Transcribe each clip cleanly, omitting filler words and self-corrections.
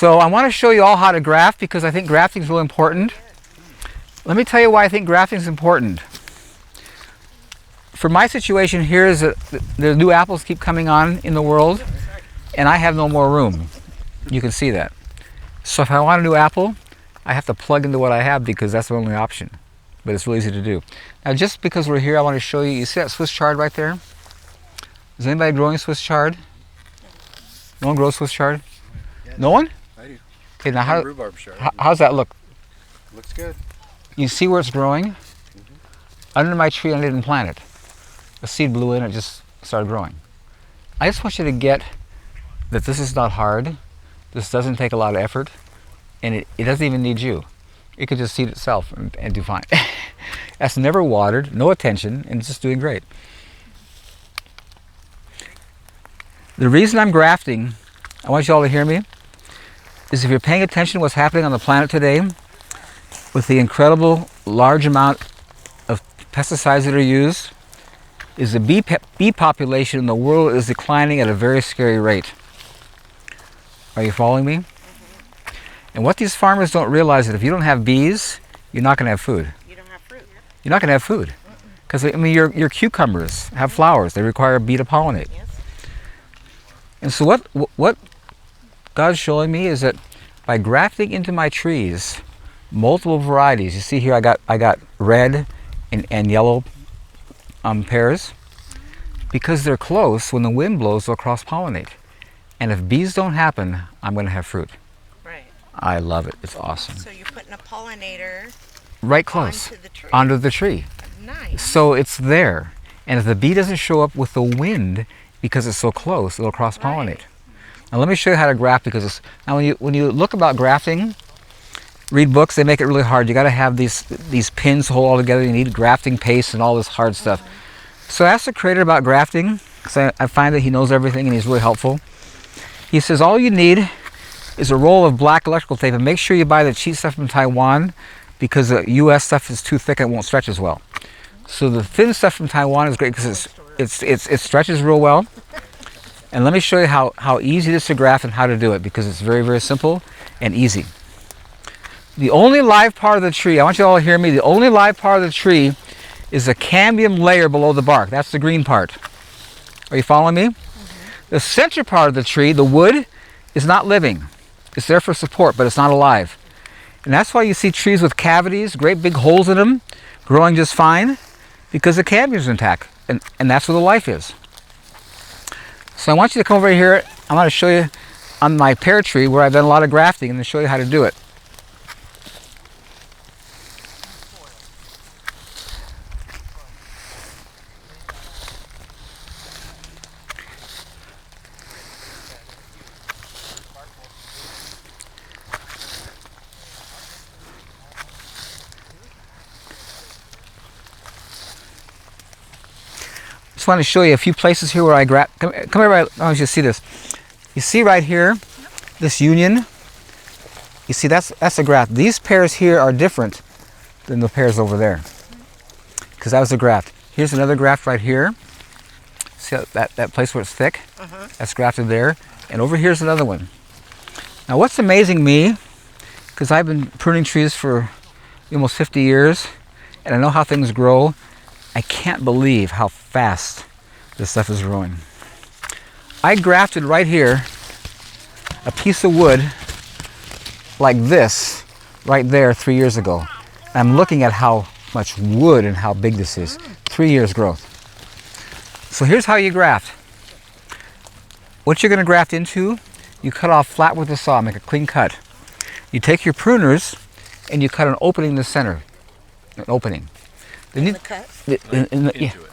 So I want to show you all how to graft because I think grafting is really important. Let me tell you why I think grafting is important. For my situation here is that the new apples keep coming on in the world and I have no more room. You can see that. So if I want a new apple, I have to plug into what I have because that's the only option. But it's really easy to do. Now just because we're here, I want to show you, you see that Swiss chard right there? Is anybody growing Swiss chard? No one grows Swiss chard? Yeah, no one? I do. Okay, now how's that look? Looks good. You see where it's growing? Under my tree, I didn't plant it. A seed blew in, it just started growing. I just want you to get that this is not hard. This doesn't take a lot of effort, and it doesn't even need you. It could just seed itself and do fine. That's never watered, no attention, and it's just doing great. The reason I'm grafting, I want you all to hear me, is if you're paying attention to what's happening on the planet today, with the incredible large amount of pesticides that are used, is the bee population in the world is declining at a very scary rate. Are you following me? And what these farmers don't realize is that if you don't have bees, you're not going to have food. You don't have fruit. You're not going to have food. Because I mean, your cucumbers have flowers. They require a bee to pollinate. Yes. And so what God's showing me is that by grafting into my trees multiple varieties, you see here I got red and yellow pears. Because they're close, when the wind blows, they'll cross-pollinate. And if bees don't happen, I'm going to have fruit. Right. I love it. It's awesome. So you're putting a pollinator right close onto the tree. onto the tree. Nice. So it's there. And if the bee doesn't show up with the wind, because it's so close, it'll cross-pollinate. Right. Now let me show you how to graft because it's, now when you look about grafting, read books, they make it really hard. You got to have these pins to hold all together. You need grafting paste and all this hard stuff. So I asked the creator about grafting because I find that he knows everything and he's really helpful. He says all you need is a roll of black electrical tape, and make sure you buy the cheap stuff from Taiwan because the U.S. stuff is too thick and won't stretch as well. So the thin stuff from Taiwan is great because it stretches real well. And let me show you how easy it is to graft and how to do it because it's very, very simple and easy. The only live part of the tree, I want you all to hear me, the only live part of the tree is a cambium layer below the bark. That's the green part. Are you following me? The center part of the tree, the wood, is not living. It's there for support, but it's not alive. And that's why you see trees with cavities, great big holes in them, growing just fine, because the cambium is intact, and that's where the life is. So I want you to come over here. I want to show you on my pear tree where I've done a lot of grafting and to show you how to do it. Just want to show you a few places here where I graft. Come here, right. I want you to see this. You see right here, this union. You see that's a graft. These pears here are different than the pears over there, because that was a graft. Here's another graft right here. See that place where it's thick? That's grafted there. And over here's another one. Now what's amazing me, because I've been pruning trees for almost 50 years, and I know how things grow. I can't believe how fast this stuff is growing. I grafted right here a piece of wood like this right there 3 years ago. I'm looking at how much wood and how big this is. 3 years growth. So here's how you graft. What you're going to graft into, you cut off flat with a saw, make a clean cut. You take your pruners and you cut an opening in the center. An opening. In the cut?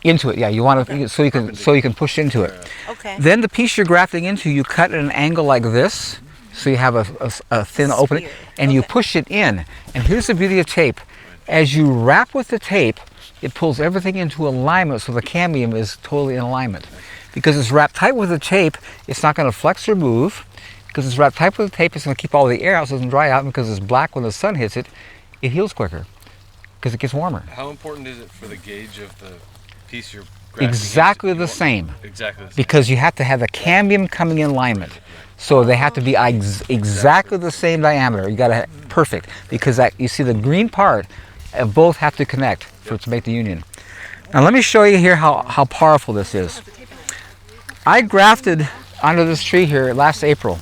Into it, yeah. You want to so you can push into it. Okay. Then the piece you're grafting into, you cut at an angle like this, so you have a thin opening, and you push it in. And here's the beauty of tape: as you wrap with the tape, it pulls everything into alignment, so the cambium is totally in alignment. Because it's wrapped tight with the tape, it's not going to flex or move. Because it's wrapped tight with the tape, it's going to keep all the air out so it doesn't dry out. And because it's black when the sun hits it, it heals quicker. Because it gets warmer. How important is it for the gauge of the piece you're grafting? Exactly the same. Exactly the same. Because you have to have the cambium coming in alignment. So they have to be exactly the same diameter. You got to perfect, because that, you see the green part of both have to connect for it to make the union. Now let me show you here how powerful this is. I grafted onto this tree here last April.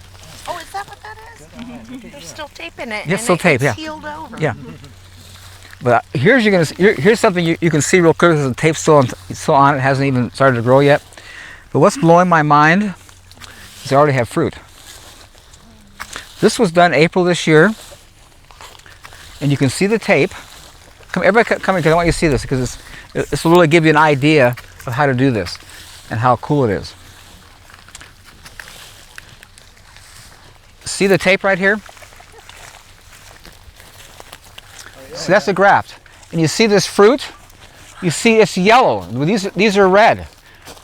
Oh, is that what that is? There's still tape in it. Yeah, still tape, it's yeah. healed over. Yeah. But here's something you can see real clear, because the tape's still on. It hasn't even started to grow yet. But what's blowing my mind is I already have fruit. This was done April this year, and you can see the tape. Come, everybody come in, because I want you to see this, because this will really give you an idea of how to do this and how cool it is. See the tape right here? So that's a graft. And you see this fruit? You see it's yellow. These are red.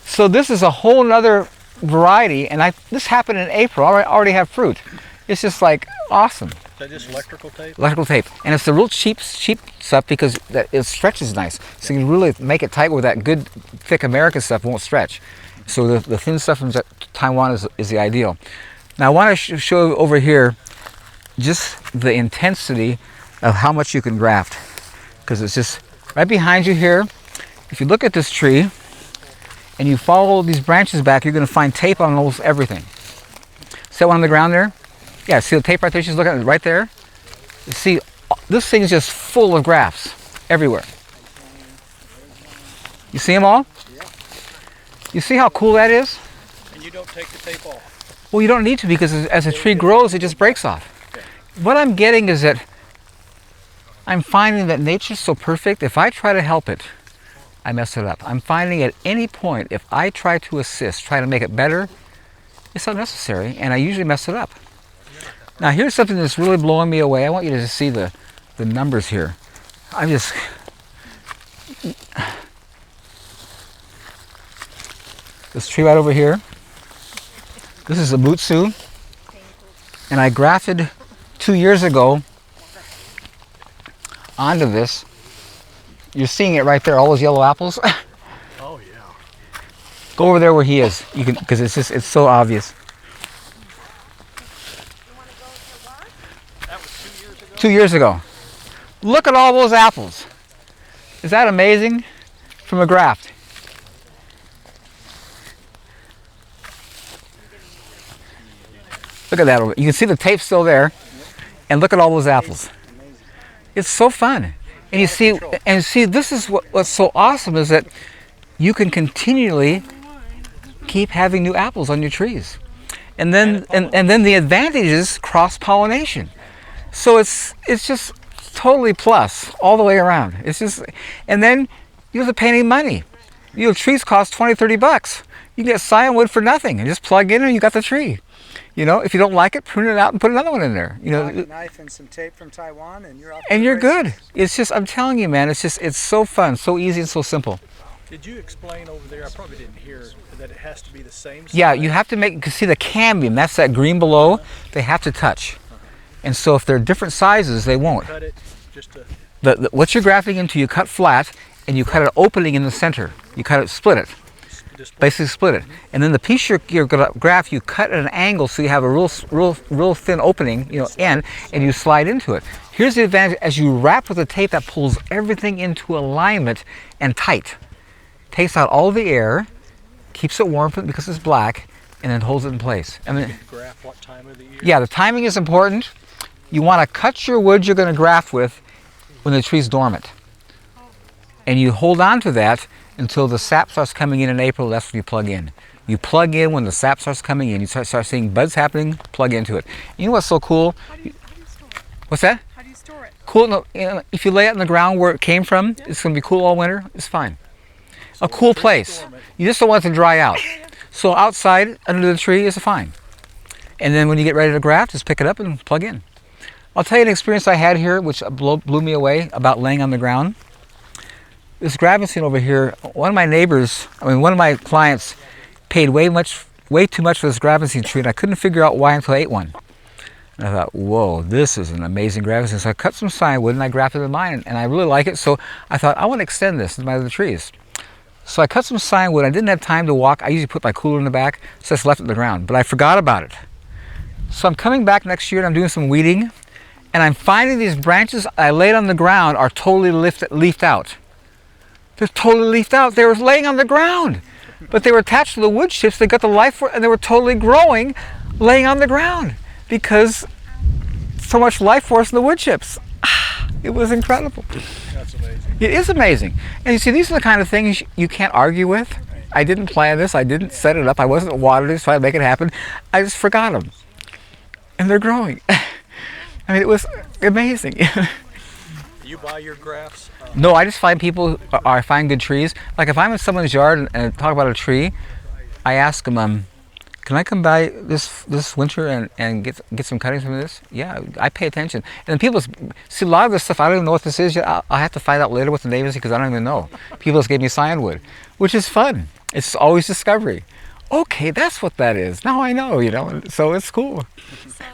So this is a whole nother variety, and this happened in April. I already have fruit. It's just like awesome. Is that just electrical tape? Electrical tape. And it's the real cheap stuff, because it stretches nice. So you can really make it tight where that good thick American stuff won't stretch. So the thin stuff from Taiwan is the ideal. Now I want to show you over here just the intensity of how much you can graft, because it's just right behind you here. If you look at this tree and you follow these branches back, you're going to find tape on almost everything. See that one on the ground there? Yeah, see the tape right there? She's looking at it right there. You see, this thing is just full of grafts everywhere. You see them all? Yeah. You see how cool that is? And you don't take the tape off? Well, you don't need to, because as a tree grows, it just breaks off. What I'm getting is that I'm finding that nature's so perfect, if I try to help it, I mess it up. I'm finding at any point, if I try to assist, try to make it better, it's unnecessary, and I usually mess it up. Now here's something that's really blowing me away. I want you to see the numbers here. This tree right over here, this is a Mutsu, and I grafted 2 years ago onto this. You're seeing it right there, all those yellow apples. Oh yeah. Go over there where he is. You can, because it's so obvious. That was 2 years ago? 2 years ago. Look at all those apples. Is that amazing? From a graft. Look at that. You can see the tape still there, and look at all those apples. It's so fun. And you see, this is what's so awesome, is that you can continually keep having new apples on your trees. And then and then the advantage is cross-pollination. So it's just totally plus all the way around. It's just, and then you don't have to pay any money. You know, trees cost $20-30. You can get scion wood for nothing and just plug in and you got the tree. You know, if you don't like it, prune it out and put another one in there. You know, a knife and some tape from Taiwan, and you're off. And you're good. It's just, I'm telling you, man, it's so fun, so easy, and so simple. Did you explain over there? I probably didn't hear that it has to be the same size. Yeah, you have to make. You can see the cambium. That's that green below. They have to touch, and so if they're different sizes, they won't. Cut it just to. What you're grafting into, you cut flat, and you cut an opening in the center. You cut it, split it. Basically split it, and then the piece you're gonna graft, you cut at an angle so you have a real thin opening, you know, end, and you slide into it. Here's the advantage: as you wrap with the tape, that pulls everything into alignment and tight, takes out all the air, keeps it warm because it's black, and then holds it in place. I mean, Graft what time of the year? yeah, the timing is important. You want to cut your wood you're going to graft with when the tree's dormant, and you hold on to that until the sap starts coming in April. That's when you plug in. You plug in when the sap starts coming in. You start seeing buds happening, plug into it. You know what's so cool? How do you store it? What's that? How do you store it? Cool. If you lay it in the ground where it came from, it's going to be cool all winter. It's fine. A cool place. You just don't want it to dry out. So outside, under the tree, is fine. And then when you get ready to graft, just pick it up and plug in. I'll tell you an experience I had here, which blew me away, about laying on the ground. This grafting over here, one of my clients paid way too much for this grafting tree, and I couldn't figure out why until I ate one. And I thought, whoa, this is an amazing grafting. So I cut some scion wood and I grafted in mine, and I really like it. So I thought, I want to extend this to my other trees. So I cut some scion wood. I didn't have time to walk. I usually put my cooler in the back, so I just left it in the ground. But I forgot about it. So I'm coming back next year and I'm doing some weeding, and I'm finding these branches I laid on the ground are totally leafed out. They're totally leafed out. They were laying on the ground, but they were attached to the wood chips. They got the life force, and they were totally growing, laying on the ground because so much life force in the wood chips. It was incredible. That's amazing. It is amazing. And you see, these are the kind of things you can't argue with. I didn't plan this. I didn't set it up. I wasn't watered to try to make it happen. I just forgot them. And they're growing. I mean, it was amazing. You buy your grafts? No, I just find people, I find good trees. Like if I'm in someone's yard and talk about a tree, I ask them, can I come by this winter and get some cuttings from this? Yeah, I pay attention. And then people see a lot of this stuff. I don't even know what this is yet. I'll have to find out later what the name is because I don't even know. People just gave me cyanwood, which is fun. It's always discovery. Okay, that's what that is. Now I know, you know. So it's cool. So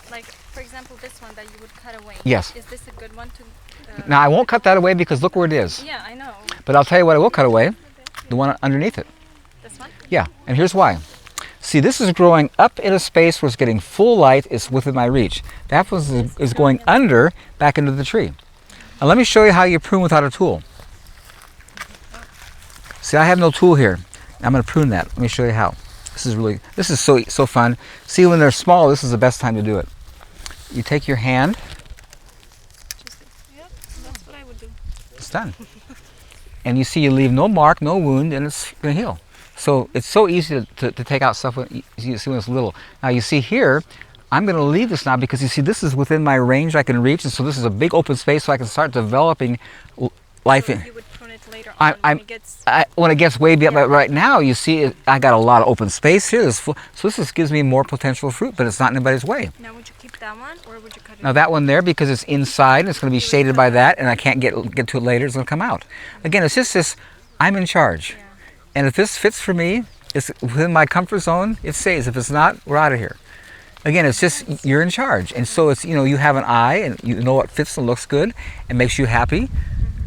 like for example, this one that you would cut away. Yes. Is this a good one to? Now I won't cut that away because look where it is. Yeah, I know. But I'll tell you what I will cut away. The one underneath it. This one? Yeah, and here's why. See, this is growing up in a space where it's getting full light. It's within my reach. That one is going under back into the tree. Now let me show you how you prune without a tool. See, I have no tool here. I'm going to prune that. Let me show you how. This is so fun. See, when they're small, this is the best time to do it. You take your hand. Yep, that's what I would do. It's done. And you see, you leave no mark, no wound, and it's going to heal. So it's so easy to take out stuff when you see when it's little. Now you see here, I'm going to leave this now because you see this is within my range I can reach, and so this is a big open space so I can start developing life So in. you would prune it later on When it gets way beyond, but right now you see I got a lot of open space here. So this gives me more potential fruit, but it's not in anybody's way. Now would you keep that one or would you cut it? Now that one there, because it's inside, and it's going to be shaded by that, and I can't get to it later, it's going to come out. Again, it's just this, I'm in charge. Yeah. And if this fits for me, it's within my comfort zone, it stays. If it's not, we're out of here. Again, it's just, you're in charge. And so it's, you know, you have an eye and you know what fits and looks good and makes you happy.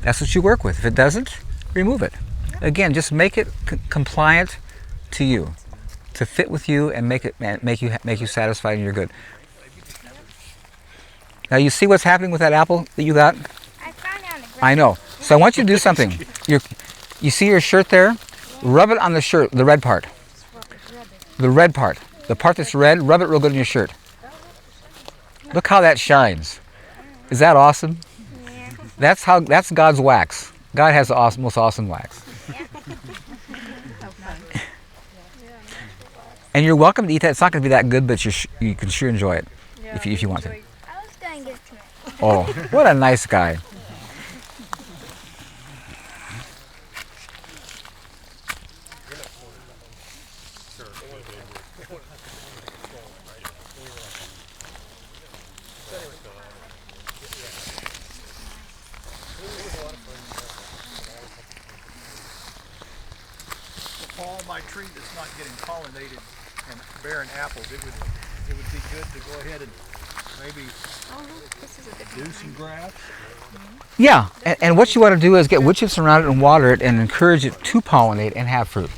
That's what you work with. If it doesn't, remove it. Again, just make it compliant to you, to fit with you and make you satisfied and you're good. Now you see what's happening with that apple that you got? I found it on the ground. I know. So I want you to do something. You see your shirt there? Rub it on the shirt, the red part. The red part. The part that's red, rub it real good in your shirt. Look how that shines. Is that awesome? Yeah. That's God's wax. God has the most awesome wax. And you're welcome to eat that. It's not going to be that good, but you can sure enjoy it if you want to. I was going to give it to it. Oh, what a nice guy. Paul, my tree that's not getting pollinated and bearing apples, it would be good to go ahead and maybe do some grafts. Yeah, and what you want to do is get wood chips around it and water it and encourage it to pollinate and have fruit.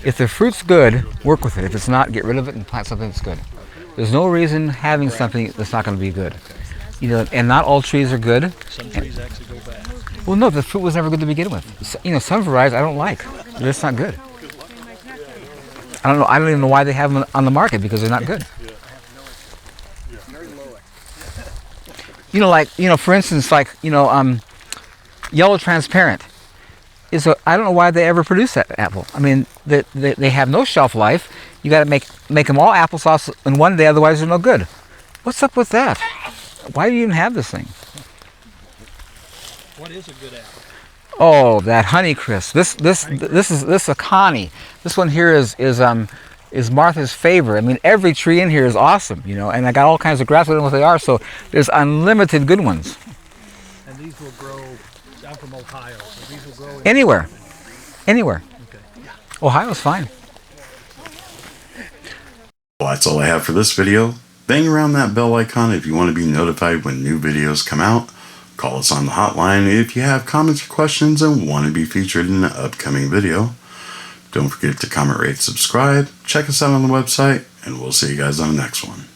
If the fruit's good, work with it. If it's not, get rid of it and plant something that's good. There's no reason having something that's not going to be good. You know, and not all trees are good. Some trees actually go bad. Well, no, the fruit was never good to begin with. You know, some varieties I don't like. They're just not good. I don't know. I don't even know why they have them on the market because they're not good. You know, for instance, yellow transparent is I don't know why they ever produce that apple. I mean, they have no shelf life. You got to make them all applesauce in one day, otherwise they're no good. What's up with that? Why do you even have this thing? What is a good apple? Oh, that Honeycrisp. This is a Connie. This one here is Martha's favorite. I mean, every tree in here is awesome, you know, and I got all kinds of grafts. I don't know what they are, so there's unlimited good ones. And these will grow, I'm from Ohio, so these will grow in Anywhere. Anywhere. Okay. Ohio's fine. Well, that's all I have for this video. Bang around that bell icon if you want to be notified when new videos come out. Call us on the hotline if you have comments or questions and want to be featured in an upcoming video. Don't forget to comment, rate, subscribe. Check us out on the website, and we'll see you guys on the next one.